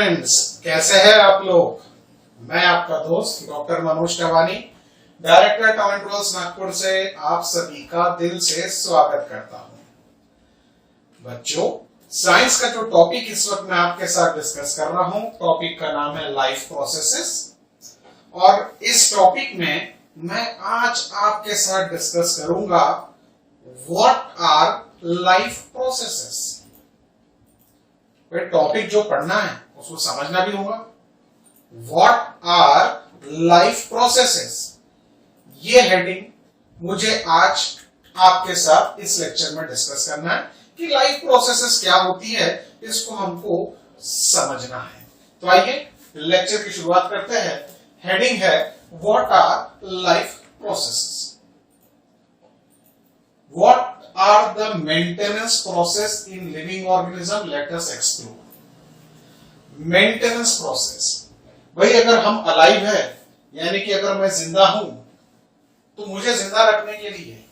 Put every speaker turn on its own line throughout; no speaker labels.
Friends, कैसे हैं आप लोग। मैं आपका दोस्त doctor Manoj Tawani, director Tom trolls Nagpur से आप सभी का दिल से स्वागत करता हूं। बच्चों, साइंस का जो टॉपिक इस वक्त मैं आपके साथ डिस्कस कर रहा हूं, टॉपिक का नाम है लाइफ प्रोसेसेस। और इस टॉपिक में मैं आज आपके साथ डिस्कस करूंगा what our life processes. Topic जो पढ़ना है उसको समझना भी होगा। व्हाट आर लाइफ प्रोसेसेस, ये हेडिंग मुझे आज आपके साथ इस लेक्चर में डिस्कस करना है कि लाइफ प्रोसेसेस क्या होती है, इसको हमको समझना है। तो आइए लेक्चर की शुरुआत करते हैं। हेडिंग है what our life processes. What are the maintenance process in living organism? Let us explore. Maintenance process, भाई अगर हम अलाइव है यानी कि अगर मैं जिंदा हूं तो मुझे जिंदा रखने के लिए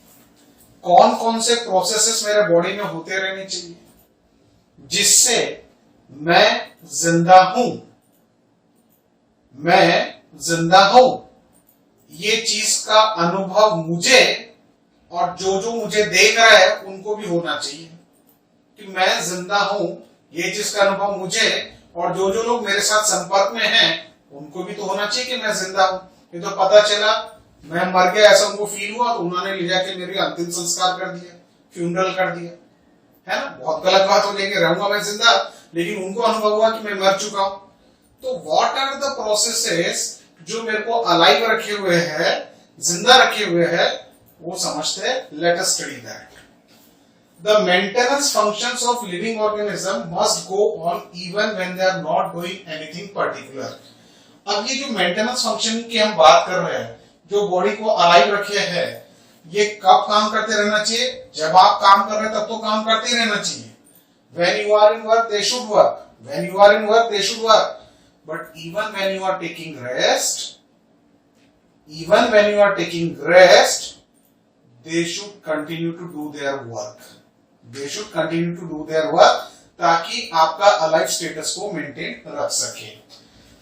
कौन कौन से प्रोसेसेस मेरे बॉडी में होते रहने चाहिए जिससे मैं जिंदा हूं। ये चीज का अनुभव मुझे और जो मुझे देख रहा है उनको भी होना चाहिए कि मैं जिंदा हूं। ये चीज का अनुभव मुझे और जो लोग मेरे साथ संपर्क में हैं उनको भी तो होना चाहिए कि मैं जिंदा हूं। ये तो पता चला मैं मर गया ऐसा उनको फील हुआ तो उन्होंने ले जाके मेरी अंतिम संस्कार कर दिया, फ्यूनरल कर दिया, है ना। बहुत गलत बात हो जाएगी, रहूंगा मैं जिंदा लेकिन उनको अनुभव हुआ कि मैं मर चुका हूं। तो व्हाट आर द प्रोसेसेस जो मेरे को अलाइव रखे हुए हैं, जिंदा रखे हुए हैं, वो समझते हैं। Let us study that. The maintenance functions of living organism must go on even when they are not doing anything particular. अब ये जो मेंटेनेंस फंक्शन की हम बात कर रहे हैं, जो बॉडी को अलाइव रखे हैं, ये कब काम करते रहना चाहिए? जब आप काम कर रहे हैं तब तो काम करते ही रहना चाहिए। When you are in work, they should work. When you are in work, they should work. But even when you are taking rest, they should continue to do their work. ताकि आपका अलाइव स्टेटस को maintain रख सके।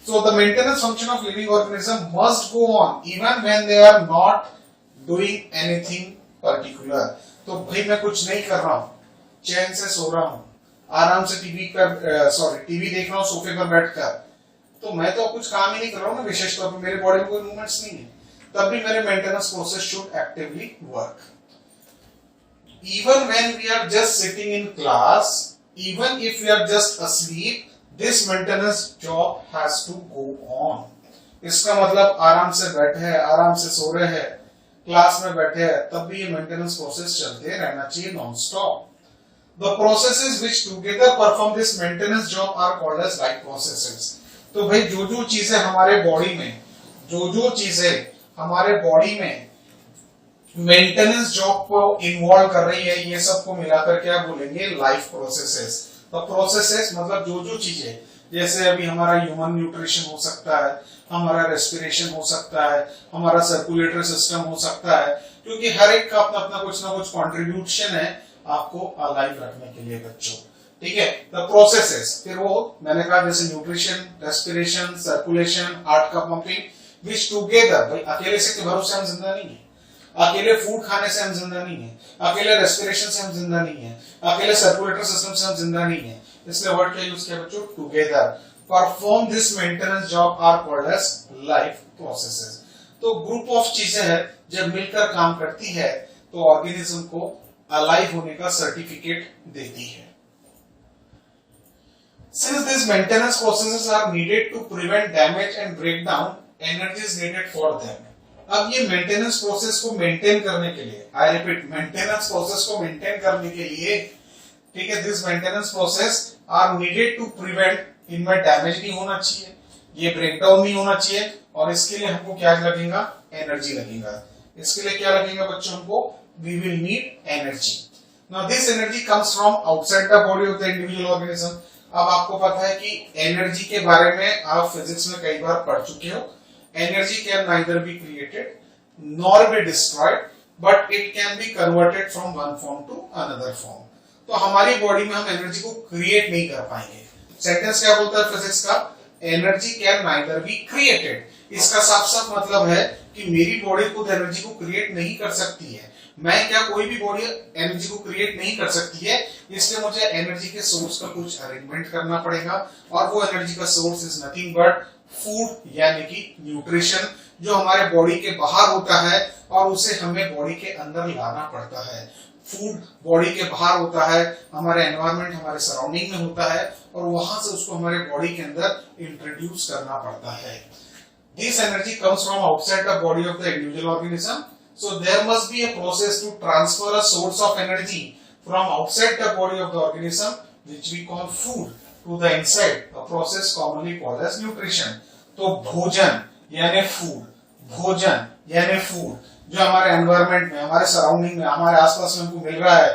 So the maintenance function of living organism must go on even when they are not doing anything particular. तो भाई मैं कुछ नहीं कर रहा हूं, चैन से सो रहा हूं, आराम से टीवी देख रहा हूं सोफे पर बैठकर, तो मैं तो कुछ काम ही नहीं कर रहा हूं ना। विशेष तौर पर मेरे बॉडी में कोई मूवमेंट्स नहीं है, तब भी मेरे maintenance process should actively work. Even when we are just sitting in class, even if we are just asleep, this maintenance job has to go on. इसका मतलब आराम से बैठे हैं, आराम से सो रहे हैं, क्लास में बैठे हैं, तब भी ये मेंटेनेंस प्रोसेस चलते रहना चाहिए non stop. The processes which together perform this maintenance job are called as life processes. तो भाई जो चीजें हमारे बॉडी में मेंटेनेंस जॉब को इन्वॉल्व कर रही है, ये सबको मिलाकर क्या बोलेंगे? Life processes. तो प्रोसेसेस मतलब जो चीजें, जैसे अभी हमारा ह्यूमन न्यूट्रिशन हो सकता है, हमारा रेस्पिरेशन हो सकता है, हमारा सर्कुलेटरी सिस्टम हो सकता है, क्योंकि हर एक का अपना कुछ ना कुछ कंट्रीब्यूशन है आपको अलाइव रखने के लिए बच्चों। ठीक है, द प्रोसेसेस, फिर वो मैंने कहा जैसे न्यूट्रिशन, रेस्पिरेशन, सर्कुलेशन, हार्ट का पंपिंग, विच टुगेदर, भाई अकेले से के भरोसे हम जिंदा नहीं है, अकेले फूड खाने से हम जिंदा नहीं है, अकेले रेस्पिरेशन से हम जिंदा नहीं है, अकेले सर्कुलेटरी सिस्टम से हम जिंदा नहीं है, इसलिए वर्ड का यूज किया बच्चों, together perform this maintenance job are called as life processes. तो ग्रुप ऑफ चीजें हैं जब मिलकर काम करती है तो ऑर्गेनिज्म को अलाइव होने का सर्टिफिकेट देती है। Since these maintenance processes are needed to prevent damage and breakdown, energy is needed for them. अब ये मेंटेनेंस प्रोसेस को मेंटेन करने के लिए, आई रिपीट, मेंटेनेंस प्रोसेस को मेंटेन करने के लिए, ठीक है, this maintenance process are needed to prevent, इनमें डैमेज नहीं होना चाहिए, ये ब्रेकडाउन नहीं होना चाहिए, और इसके लिए हमको क्या लगेगा? एनर्जी लगेगा। इसके लिए क्या लगेगा बच्चों? हमको we will need energy. Now this energy comes from outside the body of the individual organism. अब आपको पता है कि एनर्जी के बारे में आप फिजिक्स में कई बार पढ़ चुके हो। Energy can neither be created nor be destroyed, but it can be converted from one form to another form. तो हमारी बॉडी में हम एनर्जी को क्रिएट नहीं कर पाएंगे, सेंटेंस क्या बोलता है फिजिक्स का? Energy can neither be created. इसका साफ साफ मतलब है कि मेरी बॉडी खुद एनर्जी को क्रिएट नहीं कर सकती है। मैं क्या, कोई भी बॉडी एनर्जी को क्रिएट नहीं कर सकती है, इसलिए मुझे एनर्जी के सोर्स का कुछ अरेंजमेंट करना पड़ेगा, और वो एनर्जी का source is nothing but food यानी कि न्यूट्रिशन, जो हमारे बॉडी के बाहर होता है और उसे हमें बॉडी के अंदर लाना पड़ता है। फूड बॉडी के बाहर होता है, हमारे एनवायरनमेंट, हमारे सराउंडिंग में होता है, और वहां से उसको हमारे बॉडी के अंदर इंट्रोड्यूस करना पड़ता है। This energy comes from outside the body of the individual organism, so there must be a process to transfer a source of energy from outside the body of the organism, which we call food, to the inside, a process commonly called as nutrition। तो भोजन यानी food, भोजन यानी food, जो हमारे environment में, हमारे surrounding में, हमारे आसपास में हमको मिल रहा है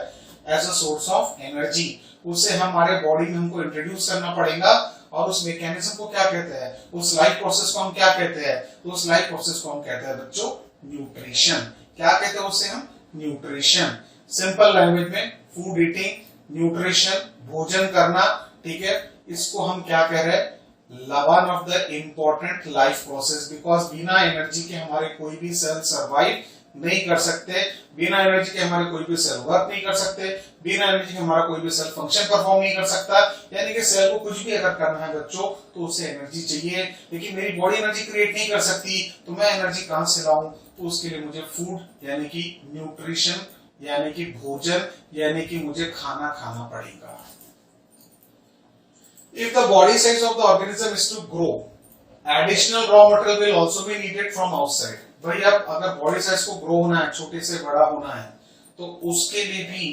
as a source of energy, उसे हमारे बॉडी में हमको इंट्रोड्यूस करना पड़ेगा। और उस मैकेनिज्म को क्या कहते हैं, उस लाइफ प्रोसेस को हम क्या कहते हैं? तो उस लाइफ प्रोसेस को हम कहते हैं बच्चों न्यूट्रिशन। क्या कहते हैं उसे हम? न्यूट्रिशन। सिंपल लैंग्वेज में फूड ईटिंग, न्यूट्रिशन, भोजन करना, ठीक है, इसको हम क्या कह रहे हैं? One of the important life process, because बिना एनर्जी के हमारे कोई भी सेल सर्वाइव नहीं कर सकते, बिना एनर्जी के हमारे कोई भी सेल वर्क नहीं कर सकते, बिना एनर्जी के हमारा कोई भी सेल फंक्शन परफॉर्म नहीं कर सकता। यानी कि सेल को कुछ भी अगर करना है बच्चों तो उसे एनर्जी चाहिए, लेकिन मेरी बॉडी एनर्जी क्रिएट नहीं कर सकती, तो मैं एनर्जी कहां से लाऊं? तो उसके लिए मुझे फूड यानी कि न्यूट्रिशन यानी कि भोजन यानी कि मुझे खाना खाना पड़ेगा। If the body size of the organism is to grow, additional raw material will also be needed from outside। भाई अब अगर बॉडी साइज को ग्रो होना है, छोटे से बड़ा होना है, तो उसके लिए भी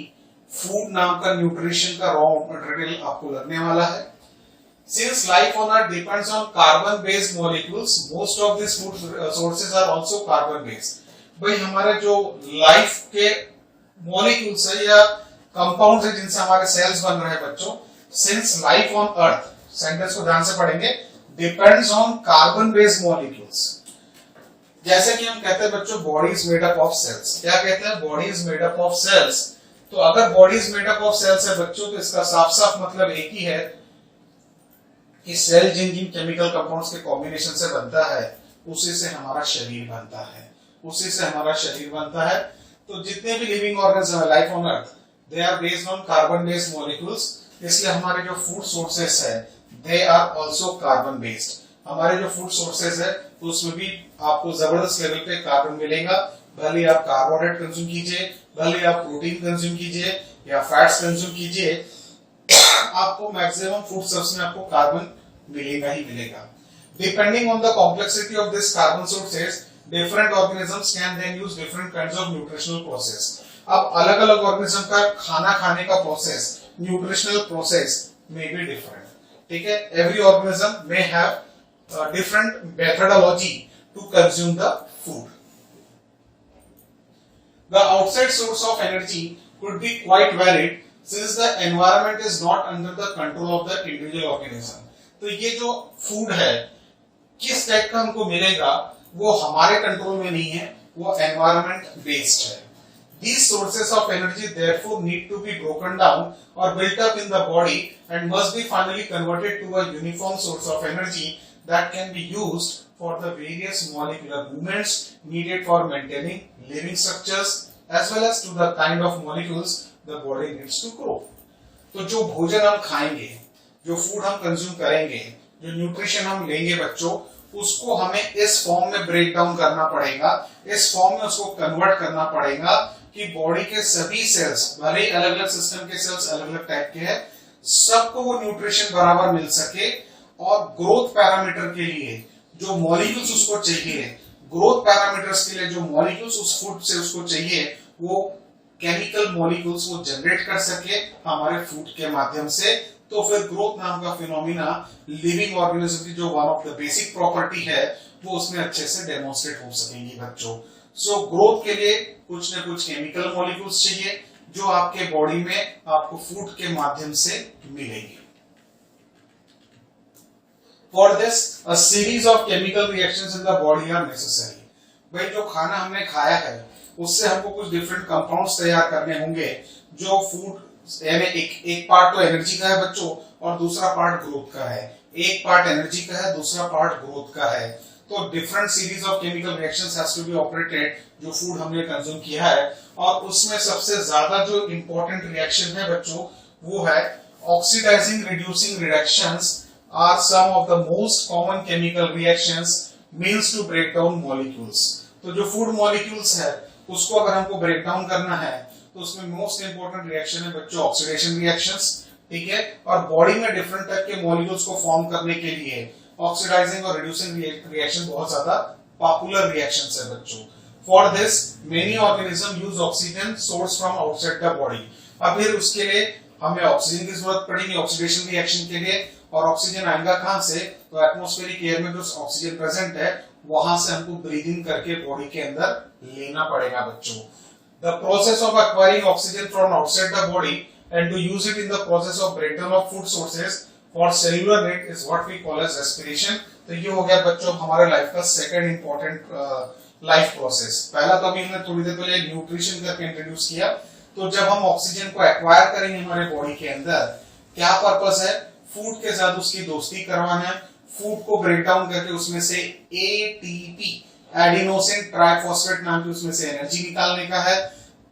फूड नाम का न्यूट्रिशन का रॉ मटेरियल आपको लगने वाला है। Since life on Earth depends on carbon-based molecules, most of these food sources are also carbon-based। भाई हमारे जो लाइफ के मॉलिक्यूल्स है या कंपाउंड्स है जिनसे हमारे सेल्स बन रहे हैं बच्चों, since life on Earth, sentence को ध्यान से पढ़ेंगे, depends on carbon-based molecules। जैसे कि हम कहते हैं बच्चों body is made up of cells. क्या कहते हैं? Body is made up of cells. तो अगर body is made up of cells है बच्चों, तो इसका साफ साफ मतलब एक ही है कि सेल जिन जिन केमिकल कंपाउंड्स के कॉम्बिनेशन से बनता है उसी से हमारा शरीर बनता है, उसी से हमारा शरीर बनता है। तो जितने भी लिविंग ऑर्गन्स है life on earth, they are based on carbon based molecules, इसलिए हमारे जो फूड सोर्सेस है they are also carbon based. हमारे जो फूड सोर्सेस है तो उसमें भी आपको जबरदस्त लेवल पे कार्बन मिलेगा, भले आप कार्बोहाइड्रेट कंज्यूम कीजिए, भले आप प्रोटीन कंज्यूम कीजिए या फैट्स कंज्यूम कीजिए, आपको मैक्सिमम फूड सोर्स में आपको कार्बन मिलेगा ही मिलेगा। Depending on the complexity of this carbon sources, different organisms can then use different kinds of nutritional process. अब अलग अलग ऑर्गेनिज्म का खाना खाने का प्रोसेस, न्यूट्रिशनल प्रोसेस में भी डिफरेंट, ठीक है। Every organism may have different methodology to consume the food। The outside source of energy could be quite varied since the environment is not under the control of the individual organism। तो ये जो food है किस type का हमको मिलेगा वो हमारे कंट्रोल में नहीं है, वो एनवायरमेंट बेस्ड है। These sources of energy therefore need to be broken down or built up in the body and must be finally converted to a uniform source of energy that can be used for the various molecular movements needed for maintaining living structures as well as to the kind of molecules the body needs to grow। तो जो भोजन हम खाएंगे, जो food हम consume करेंगे, जो nutrition हम लेंगे बच्चों, उसको हमें इस फॉर्म में ब्रेक डाउन करना पड़ेगा, इस फॉर्म में उसको कन्वर्ट करना पड़ेगा कि बॉडी के सभी सेल्स, भले ही अलग अलग सिस्टम के सेल्स अलग अलग टाइप के हैं, सबको वो न्यूट्रिशन बराबर मिल सके। और ग्रोथ पैरामीटर के लिए जो मॉलिक्यूल्स उसको चाहिए, ग्रोथ पैरामीटर्स के लिए जो मॉलिक्यूल्स उस फूड से उसको चाहिए, वो केमिकल मॉलिक्यूल्स वो जनरेट कर सके हमारे फूड के माध्यम से। तो फिर ग्रोथ नाम का फिनोमिना लिविंग ऑर्गेनिज्म की जो one of the basic property है वो उसमें अच्छे से डेमोन्स्ट्रेट हो सकेंगी बच्चों। सो ग्रोथ के लिए कुछ न कुछ केमिकल मॉलिक्यूल्स चाहिए जो आपके बॉडी में आपको फूड के माध्यम से मिलेंगे। For this, a series of chemical reactions in the body are necessary। भाई जो खाना हमने खाया है उससे हमको कुछ डिफरेंट कंपाउंड्स तैयार करने होंगे जो फूड यानी एक पार्ट तो एनर्जी का है बच्चों और दूसरा पार्ट ग्रोथ का है। एक पार्ट एनर्जी का है, दूसरा पार्ट ग्रोथ का है। तो different series of chemical reactions has to be operated जो फूड हमने कंज्यूम किया है, और उसमें सबसे ज्यादा जो इंपॉर्टेंट रिएक्शन है बच्चों वो है oxidizing reducing reactions are some of the most common chemical reactions means to break down molecules. तो जो फूड मॉलिक्यूल्स है उसको अगर हमको ब्रेक डाउन करना है तो उसमें मोस्ट इंपोर्टेंट रिएक्शन है बच्चों ऑक्सीडेशन रिएक्शंस, ठीक है। और बॉडी में डिफरेंट टाइप के मॉलिक्यूल्स को फॉर्म करने के लिए ऑक्सीडाइजिंग और रिड्यूसिंग रिएक्शन बहुत ज्यादा पॉपुलर रिएक्शंस है बच्चों। For this many organism use oxygen source from outside the body. अब फिर उसके लिए हमें ऑक्सीजन की जरूरत पड़ेगी ऑक्सीडेशन रिएक्शन के लिए, और ऑक्सीजन आएगा कहां से? तो एटमॉस्फेरिक एयर में जो ऑक्सीजन प्रेजेंट है वहां से हमको ब्रीदिंग करके बॉडी के अंदर लेना पड़ेगा बच्चों। The process of acquiring oxygen from outside the body and to use it in the process of breakdown of food sources for cellular rate is what we call as respiration। तो ये हो गया बच्चों हमारे लाइफ का second important life process. पहला तो अभी हमने थोड़ी देर पहले न्यूट्रिशन करके इंट्रोड्यूस किया। तो जब हम ऑक्सीजन को एक्वायर करेंगे हमारे बॉडी के अंदर, क्या पर्पस है? फूड के साथ उसकी दोस्ती करवाना है, फूड को ब्रेक डाउन करके उसमें से एटीपी एडिनोसिन ट्राइफॉस्फेट नाम की उसमें से एनर्जी निकालने का है,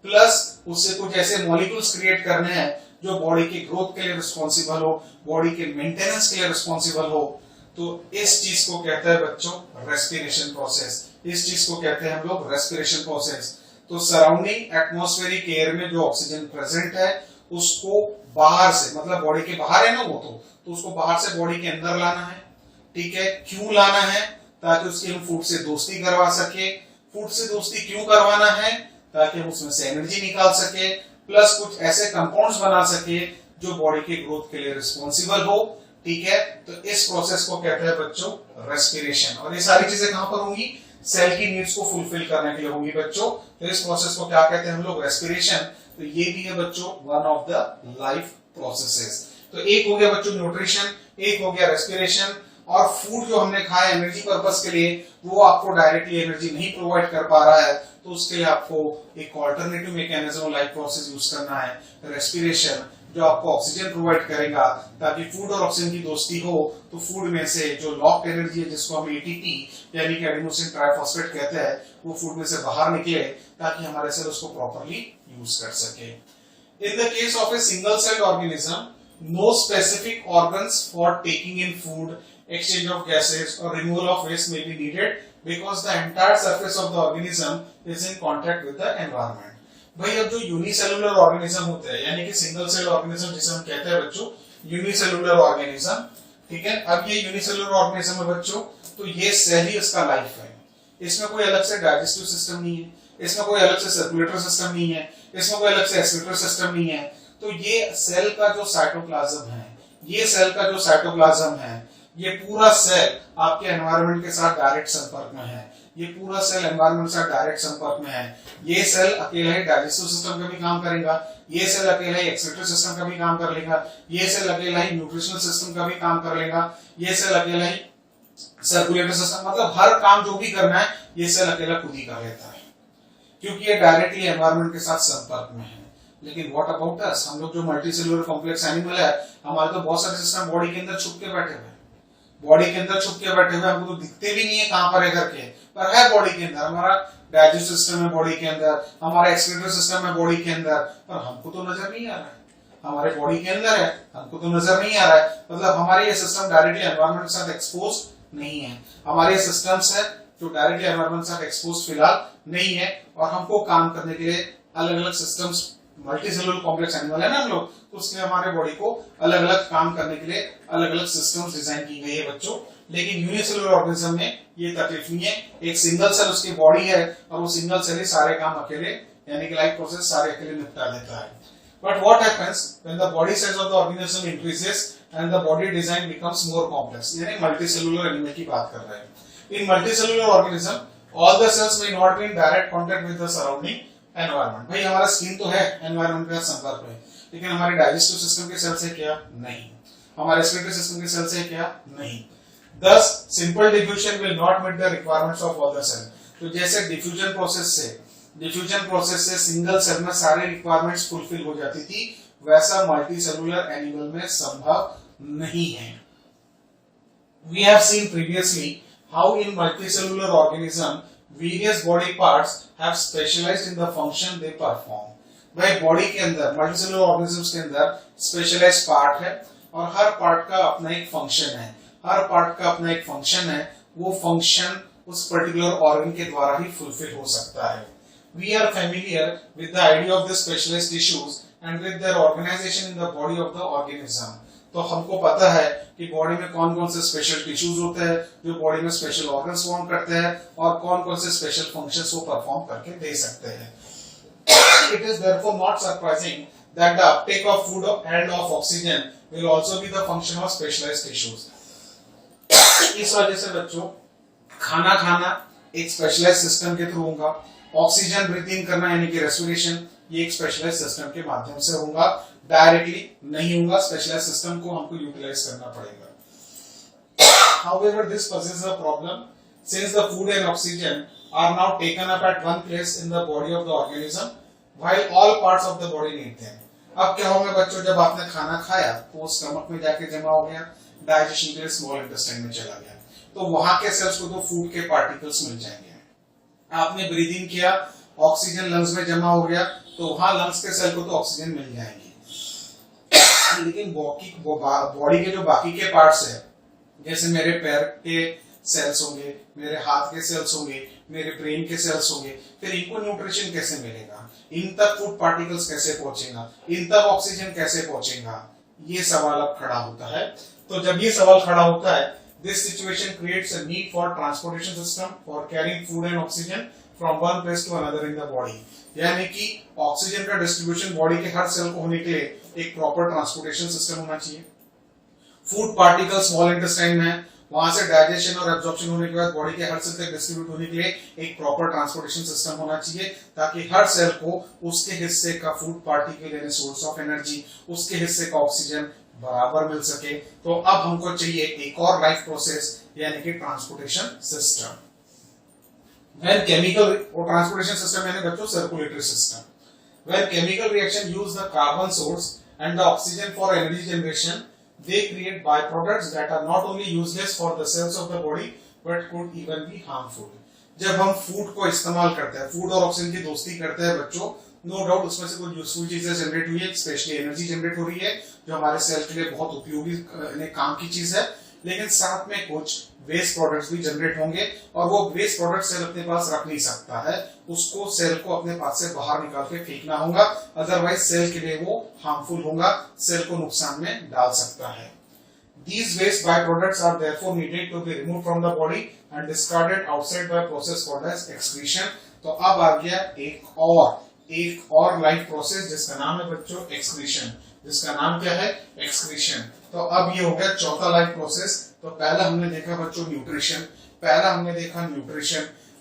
प्लस उससे कुछ ऐसे मॉलिक्यूल्स क्रिएट करने हैं जो बॉडी की ग्रोथ के लिए रिस्पॉन्सिबल हो, बॉडी के मेंटेनेंस के लिए रिस्पॉन्सिबल हो। तो इस चीज को कहते हैं बच्चों रेस्पिरेशन प्रोसेस। इस चीज को कहते हैं हम लोग रेस्पिरेशन प्रोसेस। तो सराउंडिंग एटमॉस्फेरिक एयर में जो ऑक्सीजन प्रेजेंट है उसको बाहर से, मतलब बॉडी के बाहर है ना वो, तो उसको बाहर से बॉडी के अंदर लाना है, ठीक है। क्यों लाना है? ताकि उसकी हम फूड से दोस्ती करवा सके। फूड से दोस्ती क्यों करवाना है? ताकि हम उसमें से एनर्जी निकाल सके, प्लस कुछ ऐसे कंपाउंड्स बना सके जो बॉडी के ग्रोथ के लिए रिस्पॉन्सिबल हो, ठीक है। तो इस प्रोसेस को कहते हैं बच्चों रेस्पिरेशन। और ये सारी चीजें कहां पर होंगी? सेल की नीड्स को फुलफिल करने के लिए होंगी बच्चों। तो इस प्रोसेस को क्या कहते हैं हम लोग? रेस्पिरेशन। तो ये भी है बच्चों one of the life processes. तो एक हो गया बच्चों न्यूट्रिशन, एक हो गया रेस्पिरेशन। और फूड जो हमने खाया एनर्जी पर्पस के लिए वो आपको डायरेक्टली एनर्जी नहीं प्रोवाइड कर पा रहा है, तो उसके लिए आपको एक alternative mechanism life process use करना है रेस्पिरेशन, जो आपको ऑक्सीजन प्रोवाइड करेगा ताकि फूड और ऑक्सीजन की दोस्ती हो। तो फूड में से जो लॉक्ड एनर्जी है जिसको हम एटीपी यानी कि एडिनोसिन ट्राइफॉस्फेट कहते हैं वो फूड में से बाहर निकले ताकि हमारे सेल उसको प्रॉपर्ली यूज कर सके। In the case of a single celled organism no specific organs for taking in food, exchange of gases or removal of waste may be needed because the entire surface of the organism is in contact with the environment। भाई अब जो unicellular organism होते हैं यानी कि single cell organism जिसे हम कहते हैं बच्चों यूनिसेलुलर ऑर्गेनिज्म, ठीक है। अब ये यूनिसेलुलर ऑर्गेनिज्म है बच्चों, तो ये सेल ही इसका लाइफ है। इसमें कोई अलग से डाइजेस्टिव सिस्टम नहीं है, इसमें कोई अलग से सर्कुलेटरी सिस्टम नहीं है, इसमें कोई अलग से एक्सक्रीटरी सिस्टम नहीं है। तो ये सेल का जो साइटोप्लाज्म है, ये सेल का जो साइटोप्लाज्म है, ये पूरा सेल आपके एनवायरनमेंट के साथ डायरेक्ट संपर्क में है। ये पूरा सेल एनवायरनमेंट के साथ डायरेक्ट संपर्क में है। ये सेल अकेला ही डाइजेस्टिव सिस्टम का भी काम करेगा, ये सेल अकेला ही एक्सक्रीटरी सिस्टम का भी काम कर लेगा, ये सेल अकेला ही न्यूट्रिशनल सिस्टम का भी काम कर लेगा, ये सेल अकेला ही सर्कुलेटरी सिस्टम, मतलब हर काम जो भी करना है ये सेल अकेला खुद ही कर लेता है क्योंकि ये डायरेक्टली एनवायरनमेंट के साथ संपर्क में है। लेकिन व्हाट अबाउट अस, हम लोग जो मल्टीसेलुलर कॉम्प्लेक्स एनिमल है, हमारे तो बहुत सारे सिस्टम बॉडी के अंदर छुप के बैठे हुए, बॉडी के अंदर छुप के बैठे हुए, हमको तो दिखते भी नहीं है कहां पर है करके, पर है बॉडी के अंदर। हमारा डाइजेस्टिव सिस्टम है बॉडी के अंदर, हमारा एक्सक्रीटरी सिस्टम है बॉडी के अंदर, पर हमको तो नजर नहीं आ रहा है। हमारे बॉडी के अंदर है, हमको तो नजर नहीं आ रहा है। मतलब हमारे ये सिस्टम डायरेक्टली एनवायरनमेंट के साथ एक्सपोज नहीं है। हमारे सिस्टम्स है जो डायरेक्टली एनवायरनमेंट के साथ एक्सपोज फिलहाल नहीं है, और हमको काम करने के लिए अलग अलग सिस्टम्स, मल्टीसेलुलर कॉम्प्लेक्स एनिमल है ना हम लोग, तो उसके लिए हमारे बॉडी को अलग अलग काम करने के लिए अलग अलग सिस्टम्स डिजाइन की गई है बच्चों। लेकिन यूनिसेलुलर ऑर्गेनिज्म में ये तकलीफ नहीं है। एक सिंगल सेल उसकी बॉडी है और वो सिंगल सेल ही सारे काम अकेले यानी कि लाइफ प्रोसेस सारे अकेले निपटा देता है। But what happens when the body size of the organism increases and the body design becomes more complex, यानी मल्टीसेलुलर एनिमल की बात कर रहे हैं। In multicellular organism all the cells may not be in direct contact with the surrounding environment. भाई हमारा skin तो है एनवायरनमेंट के साथ संपर्क में, लेकिन हमारे डाइजेस्टिव सिस्टम के सेल से क्या? नहीं। हमारे रेस्पिरेटरी सिस्टम के सेल से क्या? नहीं। Thus, simple diffusion will not meet the requirements of all the cell। तो जैसे डिफ्यूजन प्रोसेस से सिंगल सेल में सारे रिक्वायरमेंट्स फुलफिल हो जाती थी, वैसा मल्टी सेलुलर एनिमल में संभव नहीं है। We have seen previously how in multicellular organism various body parts have specialized in the function they perform। भाई बॉडी के अंदर मल्टीसेलुलर ऑर्गेनिजम्स के अंदर स्पेशलाइज्ड पार्ट है और हर पार्ट का अपना एक फंक्शन है, हर पार्ट का अपना एक फंक्शन है, वो फंक्शन उस पर्टिकुलर ऑर्गन के द्वारा ही फुलफिल हो सकता है। We are familiar with the idea of the specialized tissues and with their organization in the body of the organism। तो हमको पता है कि बॉडी में कौन कौन से स्पेशल टिश्यूज होते हैं जो बॉडी में स्पेशल ऑर्गन्स फॉर्म करते हैं और कौन कौन से स्पेशल फंक्शंस वो परफॉर्म करके दे सकते हैं। It is therefore not surprising that the uptake of food and of oxygen will also be the function of specialized tissues। इस वजह से बच्चों खाना खाना एक स्पेशलाइज्ड सिस्टम के थ्रू होगा, ऑक्सीजन ब्रीथ इन करना यानी कि रेस्पिरेशन ये एक स्पेशलाइज्ड सिस्टम के माध्यम से होगा, डायरेक्टली नहीं होगा, स्पेशलाइज्ड सिस्टम को हमको यूटिलाइज करना पड़ेगा। However, this poses a problem since the food and oxygen are now taken up at one place in the body of the organism while all parts of the body need them। अब क्या होगा बच्चों, जब आपने खाना खाया तो वो स्टमक में जाके जमा हो गया, डाइजेशन के लिए स्मॉल इंटेस्टाइन में चला गया, तो वहां के सेल्स को तो फूड के पार्टिकल्स मिल जाएंगे। आपने ब्रीथ इन किया, ऑक्सीजन लंग्स में जमा हो गया, तो वहां लंग्स के सेल को तो ऑक्सीजन मिल जाएंगी, लेकिन बॉडी के जो बाकी के पार्ट्स है, जैसे मेरे पैर के सेल्स होंगे, मेरे हाथ के सेल्स होंगे, मेरे ब्रेन के सेल्स होंगे, फिर इनको न्यूट्रिशन कैसे मिलेगा, इन तक फूड पार्टिकल्स कैसे पहुंचेगा, इन तक ऑक्सीजन कैसे पहुंचेगा, ये सवाल अब खड़ा होता है। तो जब ये सवाल खड़ा होता है, this situation creates a need for transportation system for carrying food and oxygen from one place to another in the body। यानी कि ऑक्सीजन का डिस्ट्रीब्यूशन बॉडी के हर सेल को होने के लिए एक प्रॉपर ट्रांसपोर्टेशन सिस्टम होना चाहिए। फूड पार्टिकल स्मॉल इंटेस्टाइन में है, वहां से डाइजेशन और एब्जॉर्प्शन होने के बाद बॉडी के हर सेल तक डिस्ट्रीब्यूट होने के लिए एक प्रॉपर ट्रांसपोर्टेशन सिस्टम होना चाहिए, ताकि हर सेल को उसके हिस्से का फूड पार्टिकल यानी सोर्स ऑफ एनर्जी, उसके हिस्से का ऑक्सीजन बराबर मिल सके। तो अब हमको चाहिए एक और लाइफ प्रोसेस यानी कि transportation system. When chemical or transportation system यानी बच्चों circulatory system. When chemical reaction use the carbon source and the oxygen for energy generation, they create byproducts that are not only useless for the cells of the body but could even be harmful। जब हम food को इस्तेमाल करते हैं, food और oxygen की दोस्ती करते हैं बच्चों, नो डाउट उसमें से कुछ यूजफुल चीजें जनरेट हुई है, स्पेशली एनर्जी जनरेट हो रही है जो हमारे सेल के लिए बहुत उपयोगी काम की चीज है, लेकिन साथ में कुछ वेस्ट प्रोडक्ट्स भी जनरेट होंगे और वो वेस्ट प्रोडक्ट सेल अपने पास रख नहीं सकता है, उसको सेल को अपने पास से बाहर निकाल के फेंकना होगा, अदरवाइज सेल के लिए वो हार्मफुल होगा, सेल को नुकसान में डाल सकता है। These waste byproducts are therefore needed to be removed from the body and discarded outside by process called as excretion। तो अब आ गया एक और लाइफ प्रोसेस जिसका नाम है बच्चों एक्सक्रीशन, जिसका नाम क्या है एक्सक्रीशन। तो अब ये हो गया चौथा लाइफ प्रोसेस। तो पहला हमने देखा बच्चों न्यूट्रिशन,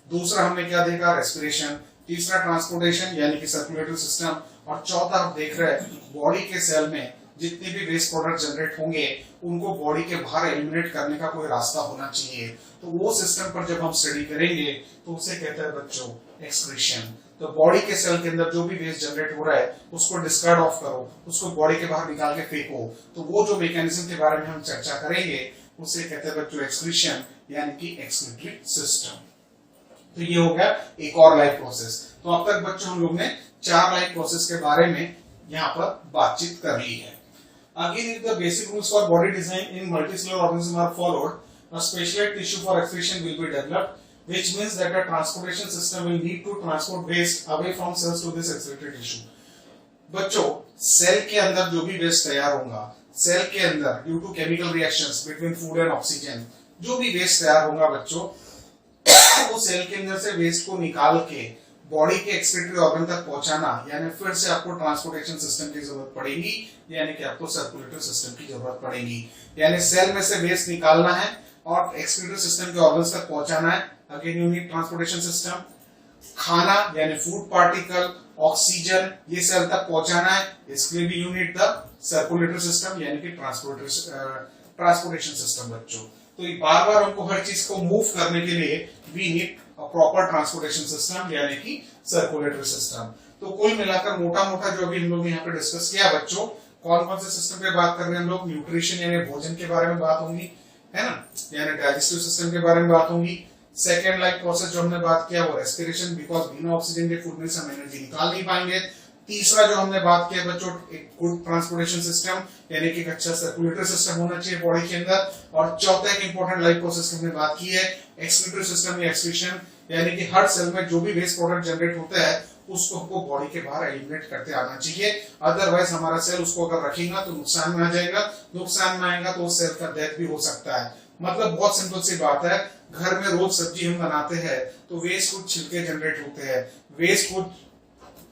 दूसरा हमने क्या देखा रेस्पिरेशन, तीसरा ट्रांसपोर्टेशन यानी कि सर्कुलेटरी सिस्टम, और चौथा हम देख रहे हैं बॉडी के सेल में जितने भी वेस्ट प्रोडक्ट जनरेट होंगे उनको बॉडी के बाहर एलिमिनेट करने का कोई रास्ता होना चाहिए। तो वो सिस्टम पर जब हम स्टडी करेंगे तो उसे कहते हैं बच्चों एक्सक्रीशन। तो बॉडी के सेल के अंदर जो भी वेस्ट जनरेट हो रहा है उसको डिस्कार्ड ऑफ करो, उसको बॉडी के बाहर निकाल के फेंको। तो वो जो मैकेनिज्म के बारे में हम चर्चा करेंगे उसे कहते हैं बच्चों एक्सक्रीशन यानी कि एक्सक्रीटरी सिस्टम। तो ये हो गया एक और लाइफ प्रोसेस। तो अब तक बच्चों हम लोग ने 4 लाइफ प्रोसेस के बारे में यहाँ पर बातचीत कर ली है। Again, if the basic rules for body design in multicellular organisms are followed, a specialized tissue for excretion will be developed, which means that a transportation system will need to transport waste away from cells to this excretory tissue। बच्चों cell के अंदर जो भी waste तैयार होगा, cell के अंदर due to chemical reactions between food and oxygen जो भी वेस्ट तैयार होगा बच्चों, वो सेल के अंदर से वेस्ट को निकाल के बॉडी के एक्सक्रीटरी ऑर्गन तक पहुंचाना, यानी फिर से आपको ट्रांसपोर्टेशन सिस्टम की जरूरत पड़ेगी, यानी कि आपको सर्कुलेटरी सिस्टम की जरूरत पड़ेगी। यानी सेल में से वेस्ट निकालना है और एक्सक्रीटरी सिस्टम के ऑर्गन्स तक पहुंचाना है, again you need transportation system. खाना यानी फूड पार्टिकल, ऑक्सीजन ये सेल तक पहुंचाना है, इसके लिए भी you need the circulatory system यानी कि ट्रांसपोर्टेशन सिस्टम बच्चों। तो बार बार हमको हर चीज को मूव करने के लिए we need proper transportation system यानी कि सर्कुलेटरी सिस्टम। तो कुल मिलाकर मोटा मोटा जो अभी हम लोग यहाँ पे डिस्कस किया बच्चों, कौन कौन से सिस्टम पे बात कर रहे हैं हम लोग? न्यूट्रिशन यानी भोजन के बारे में बात होंगी, है ना, यानी डाइजेस्टिव सिस्टम के बारे में बात होंगी। सेकेंड लाइफ प्रोसेस जो हमने बात किया वो रेस्पिरेशन, बिकॉज बिना ऑक्सीजन के फूड में से हम एनर्जी निकाल नहीं पाएंगे। तीसरा जो हमने बात किया बच्चों, एक गुड ट्रांसपोर्टेशन सिस्टम, यानी कि एक अच्छा सर्कुलेटरी सिस्टम होना चाहिए बॉडी के अंदर। और चौथा एक इंपॉर्टेंट लाइफ प्रोसेस की हमने बात की है एक्सक्रीटरी सिस्टम या एक्सक्रीशन, यानी कि हर सेल में जो भी वेस्ट प्रोडक्ट जनरेट होता है उसको हमको बॉडी के बाहर एलिमिनेट करते आना चाहिए। अदरवाइज हमारा सेल उसको अगर रखेगा तो नुकसान में आ जाएगा, नुकसान में आएगा तो उस सेल का डेथ भी हो सकता है। मतलब बहुत सिंपल सी बात है, घर में रोज सब्जी हम बनाते हैं तो वेस्ट फूड छिलके जनरेट होते हैं, वेस्ट फूड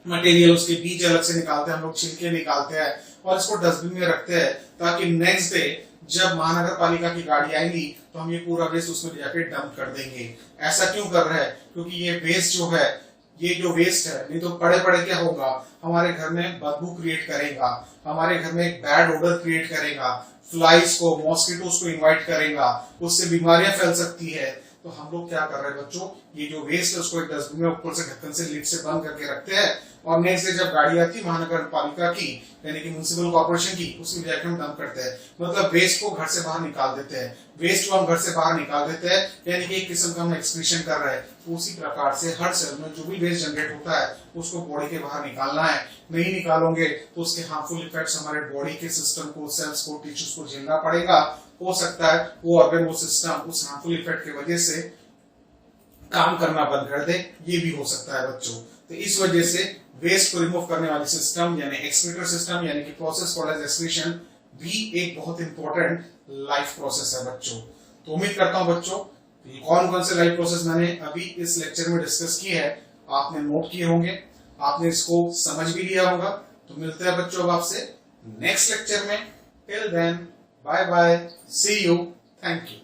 मटेरियल उसके बीज अलग से निकालते हैं हम लोग, छिलके निकालते हैं और इसको डस्टबिन में रखते हैं ताकि नेक्स्ट डे जब महानगर पालिका की गाड़ी आएगी तो हम ये पूरा वेस्ट उसमें जाके डंप कर देंगे। ऐसा क्यों कर रहे हैं? क्योंकि ये वेस्ट जो है, ये जो वेस्ट है, नहीं तो पड़े पड़े क्या होगा, हमारे घर में बदबू क्रिएट करेगा, हमारे घर में एक बैड ओडर क्रिएट करेगा, फ्लाइज को, मॉस्किटोज को इनवाइट करेगा, उससे बीमारियां फैल सकती है। तो हम लोग क्या कर रहे हैं बच्चों, ये जो वेस्ट है उसको एक डस्टबिन में ऊपर से ढक्कन से लिड से बंद करके रखते हैं और नेक्स्ट डे जब गाड़ी आती है महानगर पालिका की यानी कि म्युनिसिपल कॉर्पोरेशन की, उसमें जाकर हम डंप करते हैं। मतलब वेस्ट को घर से बाहर निकाल देते हैं, वेस्ट को हम घर से बाहर निकाल देते हैं, यानी कि एक किस्म का हम एक्सक्रीशन कर रहे हैं। उसी प्रकार से हर सेल में जो भी वेस्ट जनरेट होता है उसको बॉडी के बाहर निकालना है। नहीं निकालोगे तो उसके हार्मफुल इफेक्ट्स हमारे बॉडी के सिस्टम को, सेल्स को, टिश्यूज को झेलना पड़ेगा। हो सकता है वो ऑर्गन, वो सिस्टम उस हार्मफुल इफेक्ट की वजह से काम करना बंद कर दे, ये भी हो सकता है बच्चों। तो इस वजह से वेस्ट को रिमूव करने वाली सिस्टम यानी एक्सक्रीटर सिस्टम यानी कि प्रोसेस कॉल्ड एज एक्सक्रीशन भी एक बहुत इंपॉर्टेंट लाइफ प्रोसेस है बच्चों। तो उम्मीद करता हूं बच्चों कौन कौन से लाइफ प्रोसेस मैंने अभी इस लेक्चर में डिस्कस किए हैं आपने नोट किए होंगे, आपने इसको समझ भी लिया होगा। तो मिलते हैं बच्चों अब आपसे नेक्स्ट लेक्चर में। Till then bye bye, see you, thank you.